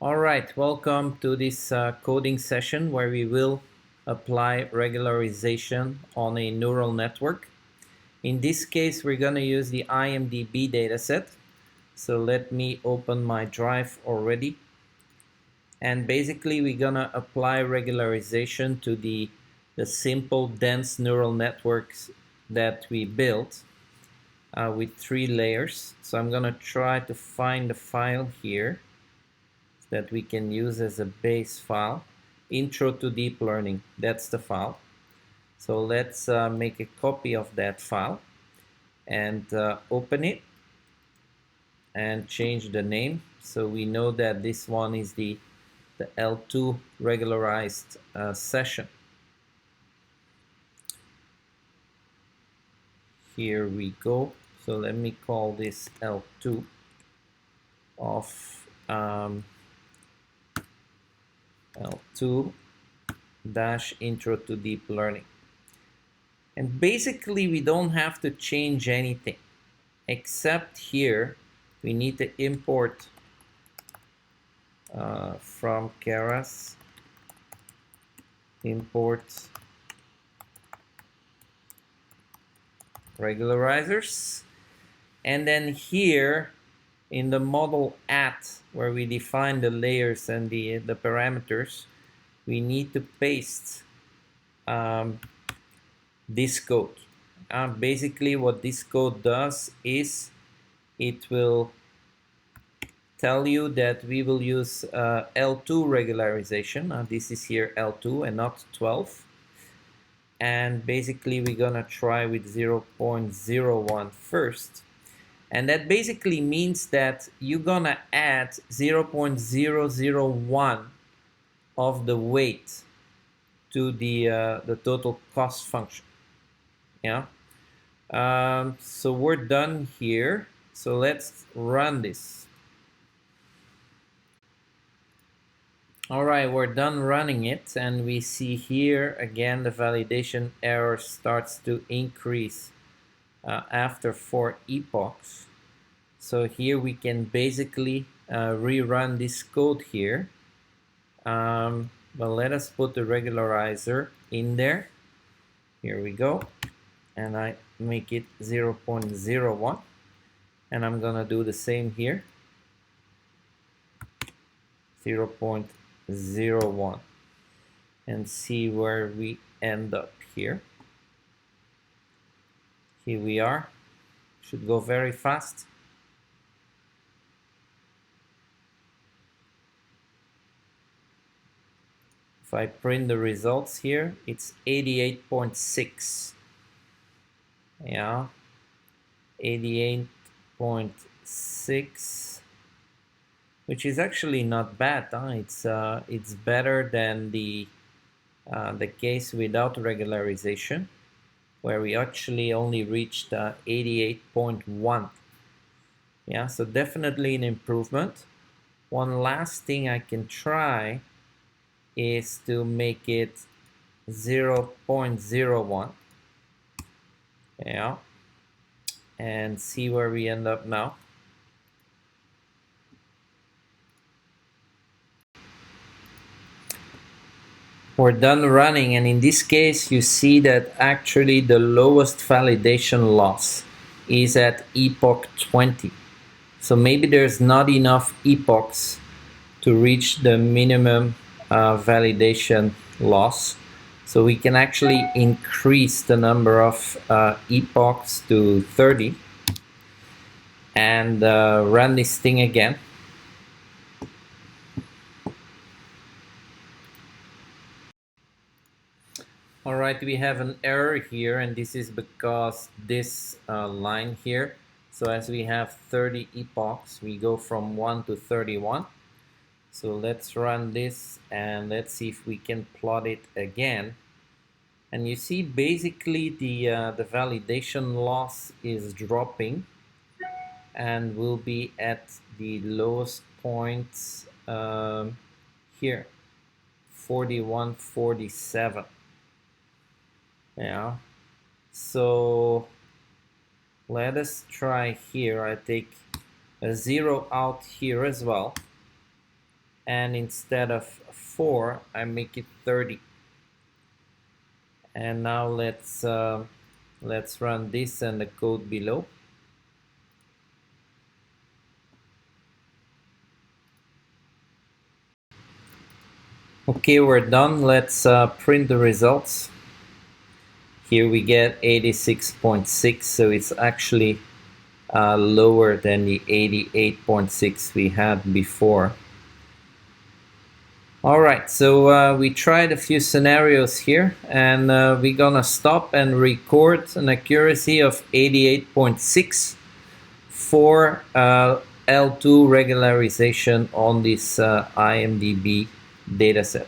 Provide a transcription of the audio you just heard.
All right, welcome to this coding session where we will apply regularization on a neural network. In this case, we're going to use the IMDb dataset. So let me open my drive already. And basically, we're going to apply regularization to the simple dense neural networks that we built with 3 layers. So I'm going to try to find the file here that we can use as a base file. Intro to deep learning, that's the file. So let's make a copy of that file and open it and change the name. So we know that this one is the L2 regularized session. Here we go. So let me call this L2 of L2 dash intro to deep learning. And basically we don't have to change anything except here we need to import from Keras import regularizers, and then here in the model at where we define the layers and the parameters, we need to paste this code. Basically what this code does is it will tell you that we will use L2 regularization. This is here L2 and not 12. And basically we're gonna try with 0.01 first. And that basically means that you're gonna add 0.001 of the weight to the total cost function. Yeah. So we're done here. So let's run this. All right, we're done running it, and we see here again the validation error starts to increase after 4 epochs. So here we can basically rerun this code here. But let us put the regularizer in there. Here we go. And I make it 0.01. And I'm gonna do the same here. 0.01. And see where we end up here. Here we are. Should go very fast. If I print the results here, it's 88.6. Yeah, 88.6, which is actually not bad. It's better than the case without regularization, where we actually only reached 88.1. Yeah, so definitely an improvement. One last thing I can try is to make it 0.01. Yeah, and see where we end up now. We're done running, and in this case you see that actually the lowest validation loss is at epoch 20. So maybe there's not enough epochs to reach the minimum validation loss. So we can actually increase the number of epochs to 30 and run this thing again. All right, we have an error here, and this is because this line here. So as we have 30 epochs, we go from 1 to 31. So let's run this and let's see if we can plot it again. And you see basically the validation loss is dropping and will be at the lowest point here, 41.47. Yeah, so let us try here. I take a 0 out here as well. and instead of 4 I make it 30. And now let's run this and the code below. Okay, we're done. Let's print the results. Here we get 86.6, so it's actually lower than the 88.6 we had before. All right, so we tried a few scenarios here, and we're gonna stop and record an accuracy of 88.6 for L2 regularization on this IMDb dataset.